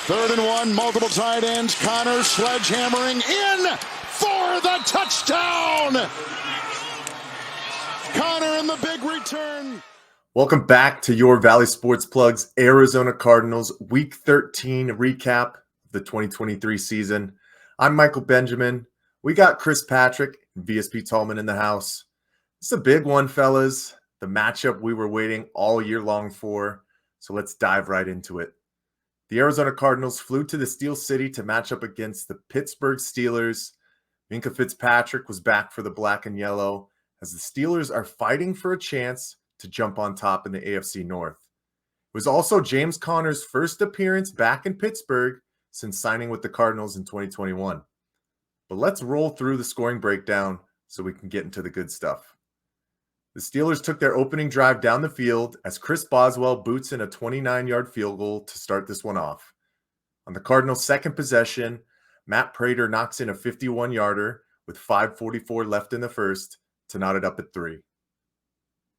Third and one, multiple tight ends. Connor sledgehammering in for the touchdown. Connor in the big return. Welcome back to your Valley Sports Plugs Arizona Cardinals Week 13 recap of the 2023 season. I'm Michael Benjamin. We got Chris Patrick and VSP Tallman in the house. It's a big one, fellas. The matchup we were waiting all year long for. So let's dive right into it. The Arizona Cardinals flew to the Steel City to match up against the Pittsburgh Steelers. Minkah Fitzpatrick was back for the black and yellow as the Steelers are fighting for a chance to jump on top in the AFC North. It was also James Conner's first appearance back in Pittsburgh since signing with the Cardinals in 2021. But let's roll through the scoring breakdown so we can get into the good stuff. The Steelers took their opening drive down the field as Chris Boswell boots in a 29-yard field goal to start this one off. On the Cardinals' second possession, Matt Prater knocks in a 51-yarder with 5:44 left in the first to knot it up at 3.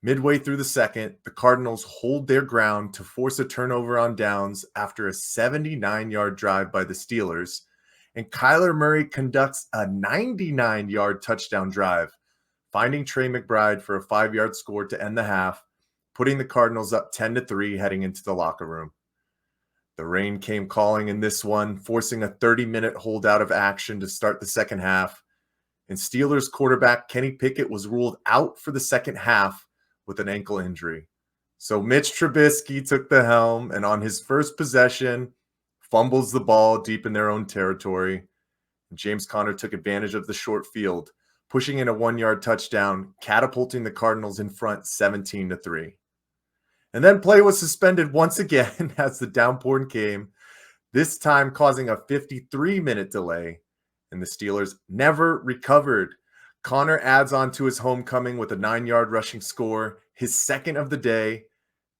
Midway through the second, the Cardinals hold their ground to force a turnover on downs after a 79-yard drive by the Steelers, and Kyler Murray conducts a 99-yard touchdown drive, finding Trey McBride for a 5-yard score to end the half, putting the Cardinals up 10-3 heading into the locker room. The rain came calling in this one, forcing a 30-minute holdout of action to start the second half, and Steelers quarterback Kenny Pickett was ruled out for the second half with an ankle injury. So Mitch Trubisky took the helm, and on his first possession, fumbles the ball deep in their own territory. James Conner took advantage of the short field, pushing in a 1-yard touchdown, catapulting the Cardinals in front 17-3. And then play was suspended once again as the downpour came, this time causing a 53-minute delay, and the Steelers never recovered. Conner adds on to his homecoming with a 9-yard rushing score, his second of the day.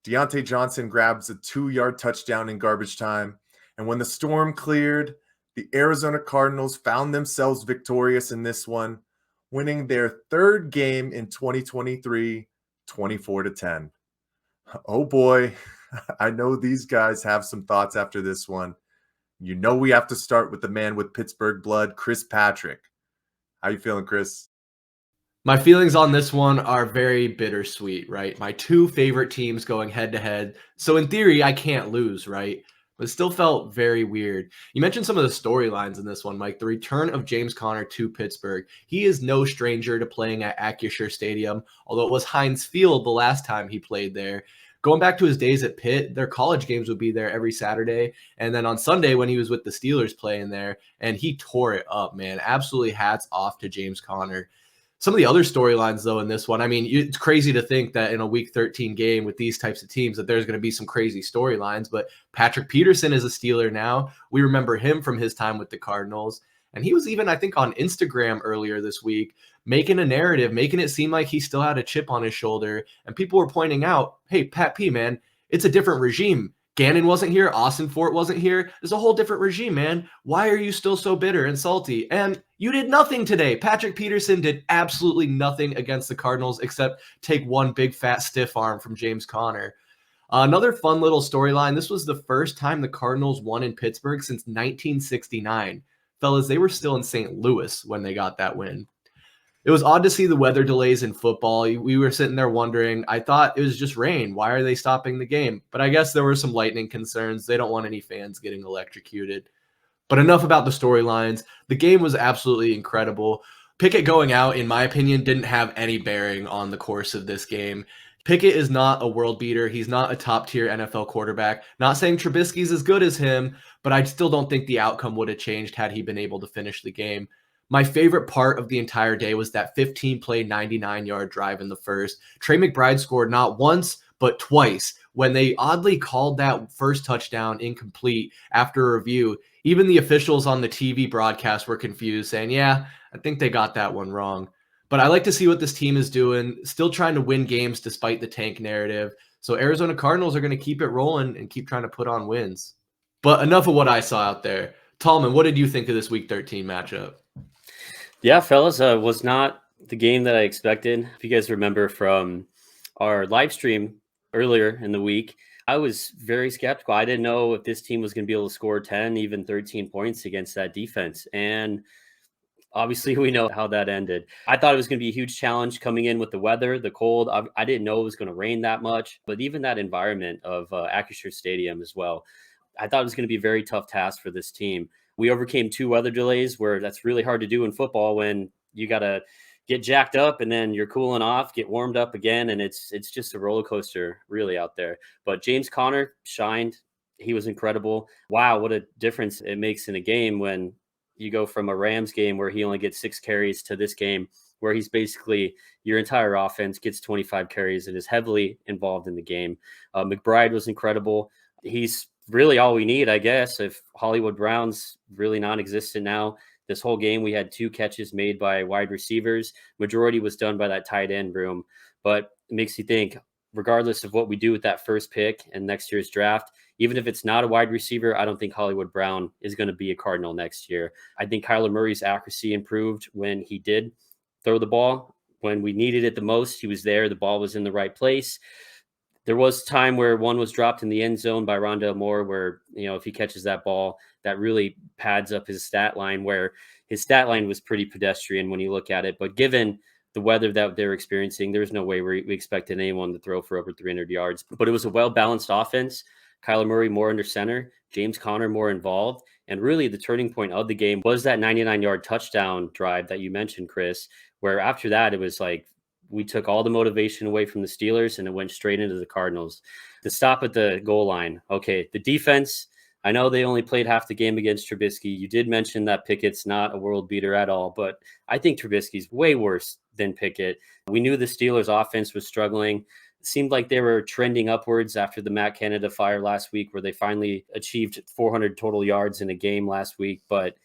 Deontay Johnson grabs a 2-yard touchdown in garbage time, and when the storm cleared, the Arizona Cardinals found themselves victorious in this one, winning their third game in 2023, 24-10. Oh boy, I know these guys have some thoughts after this one. You know we have to start with the man with Pittsburgh blood, Chris Patrick. How you feeling, Chris? My feelings on this one are very bittersweet, right? My two favorite teams going head-to-head. So in theory, I can't lose, right? But it still felt very weird. You mentioned some of the storylines in this one, Mike. The return of James Conner to Pittsburgh. He is no stranger to playing at Acrisure Stadium, although it was Heinz Field the last time he played there. Going back to his days at Pitt, their college games would be there every Saturday. And then on Sunday when he was with the Steelers playing there, and he tore it up, man. Absolutely hats off to James Conner. Some of the other storylines, though, in this one, I mean, it's crazy to think that in a Week 13 game with these types of teams that there's going to be some crazy storylines, but Patrick Peterson is a Steeler now. We remember him from his time with the Cardinals, and he was even, I think, on Instagram earlier this week, making a narrative, making it seem like he still had a chip on his shoulder, and people were pointing out, hey, Pat P, man, it's a different regime. Gannon wasn't here. Austin Fort wasn't here. There's a whole different regime, man. Why are you still so bitter and salty? And you did nothing today. Patrick Peterson did absolutely nothing against the Cardinals except take one big fat stiff arm from James Conner. Another fun little storyline. This was the first time the Cardinals won in Pittsburgh since 1969. Fellas, they were still in St. Louis when they got that win. It was odd to see the weather delays in football. We were sitting there wondering, I thought it was just rain. Why are they stopping the game? But I guess there were some lightning concerns. They don't want any fans getting electrocuted. But enough about the storylines. The game was absolutely incredible. Pickett going out, in my opinion, didn't have any bearing on the course of this game. Pickett is not a world beater. He's not a top-tier NFL quarterback. Not saying Trubisky's as good as him, but I still don't think the outcome would have changed had he been able to finish the game. My favorite part of the entire day was that 15-play, 99-yard drive in the first. Trey McBride scored not once, but twice. When they oddly called that first touchdown incomplete after a review, even the officials on the TV broadcast were confused, saying, yeah, I think they got that one wrong. But I like to see what this team is doing, still trying to win games despite the tank narrative. So Arizona Cardinals are going to keep it rolling and keep trying to put on wins. But enough of what I saw out there. Tallman, what did you think of this Week 13 matchup? Yeah, fellas, was not the game that I expected. If you guys remember from our live stream earlier in the week, I was very skeptical. I didn't know if this team was going to be able to score 10, even 13 points against that defense. And obviously, we know how that ended. I thought it was going to be a huge challenge coming in with the weather, the cold. I didn't know it was going to rain that much, but even that environment of Acrisure Stadium as well, I thought it was going to be a very tough task for this team. We overcame 2 weather delays where that's really hard to do in football when you got to get jacked up and then you're cooling off, get warmed up again, and it's just a roller coaster really out there. But James Conner shined. He was incredible. Wow, what a difference it makes in a game when you go from a Rams game where he only gets 6 carries to this game where he's basically your entire offense gets 25 carries and is heavily involved in the game. McBride was incredible. He's really all we need, I guess, if Hollywood Brown's really non-existent now. This whole game, we had 2 catches made by wide receivers. Majority was done by that tight end room, but it makes you think, regardless of what we do with that first pick in next year's draft, even if it's not a wide receiver, I don't think Hollywood Brown is going to be a Cardinal next year. I think Kyler Murray's accuracy improved when he did throw the ball. When we needed it the most, he was there. The ball was in the right place. There was time where one was dropped in the end zone by Rondale Moore where, if he catches that ball, that really pads up his stat line, where his stat line was pretty pedestrian when you look at it. But given the weather that they're experiencing, there's no way we expected anyone to throw for over 300 yards. But it was a well-balanced offense. Kyler Murray more under center, James Conner more involved. And really the turning point of the game was that 99-yard touchdown drive that you mentioned, Chris, where after that it was like we took all the motivation away from the Steelers and it went straight into the Cardinals. The stop at the goal line. Okay, the defense, I know they only played half the game against Trubisky. You did mention that Pickett's not a world beater at all, but I think Trubisky's way worse than Pickett. We knew the Steelers' offense was struggling. It seemed like they were trending upwards after the Matt Canada fire last week, where they finally achieved 400 total yards in a game last week. But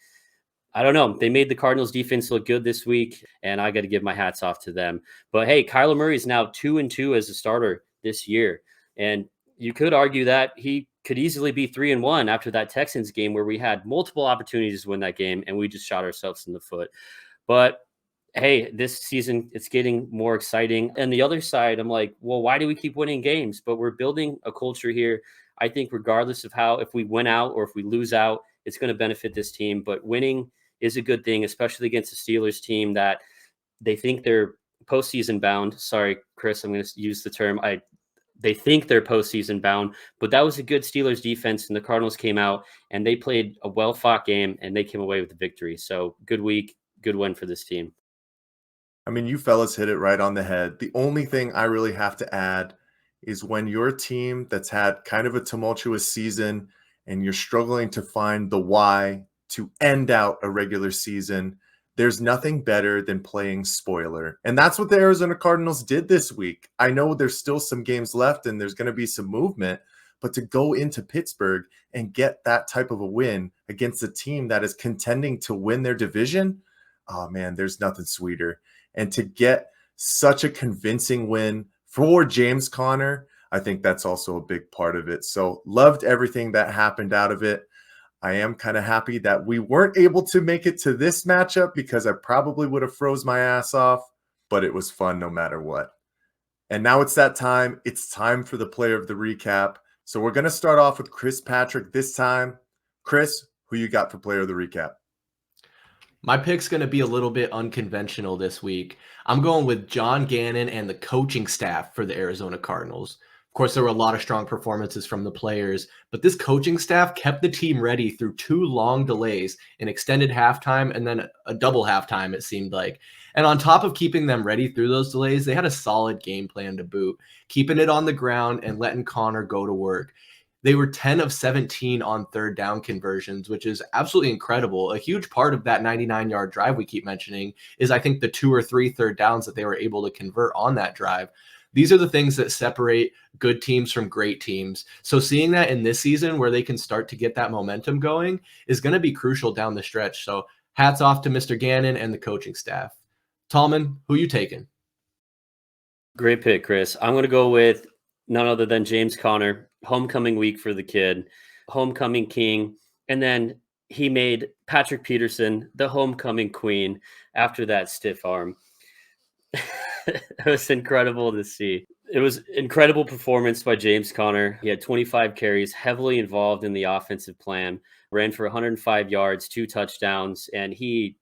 I don't know. They made the Cardinals defense look good this week, and I got to give my hats off to them. But hey, Kyler Murray is now 2-2 as a starter this year. And you could argue that he could easily be 3-1 after that Texans game where we had multiple opportunities to win that game and we just shot ourselves in the foot. But hey, this season it's getting more exciting. And the other side, I'm like, well, why do we keep winning games? But we're building a culture here. I think regardless of if we win out or if we lose out, it's going to benefit this team. But winning is a good thing, especially against the Steelers team that they think they're postseason bound. Sorry, Chris, I'm going to use the term. They think they're postseason bound, but that was a good Steelers defense, and the Cardinals came out and they played a well-fought game and they came away with the victory. So good week, good win for this team. I mean, you fellas hit it right on the head. The only thing I really have to add is when you're a team that's had kind of a tumultuous season and you're struggling to find the why to end out a regular season, there's nothing better than playing spoiler. And that's what the Arizona Cardinals did this week. I know there's still some games left and there's going to be some movement, but to go into Pittsburgh and get that type of a win against a team that is contending to win their division, oh man, there's nothing sweeter. And to get such a convincing win for James Conner, I think that's also a big part of it. So loved everything that happened out of it. I am kind of happy that we weren't able to make it to this matchup because I probably would have froze my ass off, but it was fun no matter what. And now it's that time. It's time for the player of the recap. So we're going to start off with Chris Patrick this time. Chris, who you got for player of the recap? My pick's going to be a little bit unconventional this week. I'm going with John Gannon and the coaching staff for the Arizona Cardinals. Of course, there were a lot of strong performances from the players, but this coaching staff kept the team ready through 2 long delays, an extended halftime and then a double halftime, it seemed like. And on top of keeping them ready through those delays, they had a solid game plan to boot, keeping it on the ground and letting Connor go to work. They were 10 of 17 on third down conversions, which is absolutely incredible. A huge part of that 99-yard drive we keep mentioning is I think the 2 or 3 third downs that they were able to convert on that drive. These are the things that separate good teams from great teams. So seeing that in this season where they can start to get that momentum going is going to be crucial down the stretch. So hats off to Mr. Gannon and the coaching staff. Tallman, who you taking? Great pick, Chris. I'm going to go with none other than James Conner. Homecoming week for the kid, homecoming king. And then he made Patrick Peterson the homecoming queen after that stiff arm. It was incredible to see. It was incredible performance by James Conner. He had 25 carries, heavily involved in the offensive plan, ran for 105 yards, 2 touchdowns, and he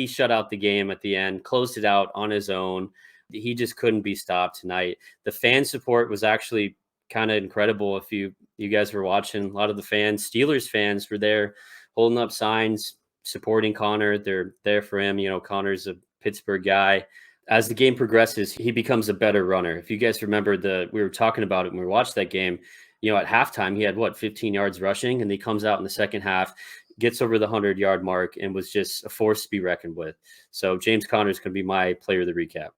shut out the game at the end, closed it out on his own. He just couldn't be stopped tonight. The fan support was actually kind of incredible. If you guys were watching, a lot of the fans, Steelers fans, were there holding up signs supporting Connor. They're there for him. Connor's a Pittsburgh guy. As the game progresses, he becomes a better runner. If you guys remember, we were talking about it when we watched that game. At halftime, he had 15 yards rushing, and he comes out in the second half, gets over the 100-yard mark, and was just a force to be reckoned with. So James Conner is going to be my player of the recap.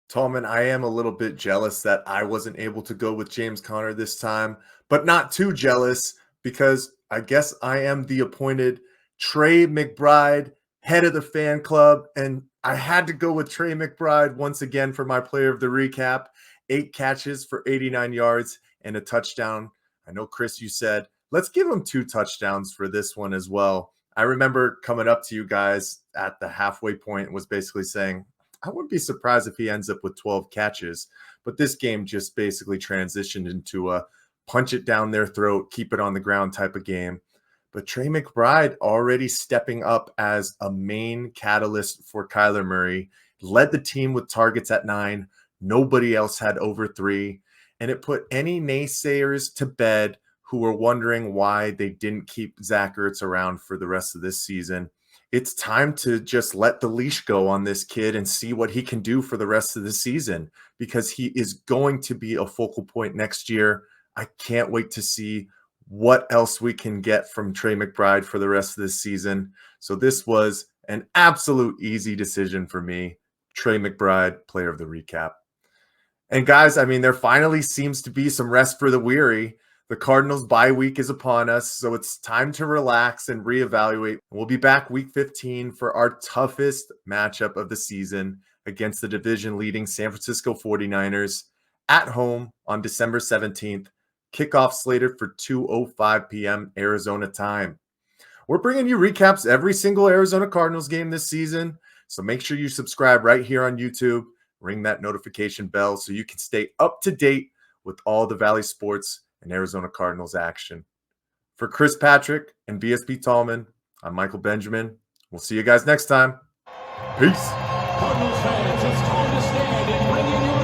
Tallman, I am a little bit jealous that I wasn't able to go with James Conner this time, but not too jealous because I guess I am the appointed Trey McBride, head of the fan club, and I had to go with Trey McBride once again for my player of the recap. 8 catches for 89 yards and a touchdown. I know, Chris, you said, let's give him 2 touchdowns for this one as well. I remember coming up to you guys at the halfway point and was basically saying, I wouldn't be surprised if he ends up with 12 catches. But this game just basically transitioned into a punch it down their throat, keep it on the ground type of game. But Trey McBride already stepping up as a main catalyst for Kyler Murray, led the team with targets at 9. Nobody else had over 3. And it put any naysayers to bed who were wondering why they didn't keep Zach Ertz around for the rest of this season. It's time to just let the leash go on this kid and see what he can do for the rest of the season, because he is going to be a focal point next year. I can't wait to see what else we can get from Trey McBride for the rest of this season. So this was an absolute easy decision for me. Trey McBride, player of the recap. And guys, there finally seems to be some rest for the weary. The Cardinals bye week is upon us, so it's time to relax and reevaluate. We'll be back week 15 for our toughest matchup of the season against the division-leading San Francisco 49ers at home on December 17th. Kickoff slated for 2:05 p.m. Arizona time. We're bringing you recaps every single Arizona Cardinals game this season, so make sure you subscribe right here on YouTube. Ring that notification bell so you can stay up to date with all the Valley Sports and Arizona Cardinals action. For Chris Patrick and VSP Tallman, I'm Michael Benjamin. We'll see you guys next time. Peace. Cardinals fans, it's time to stand and bring in your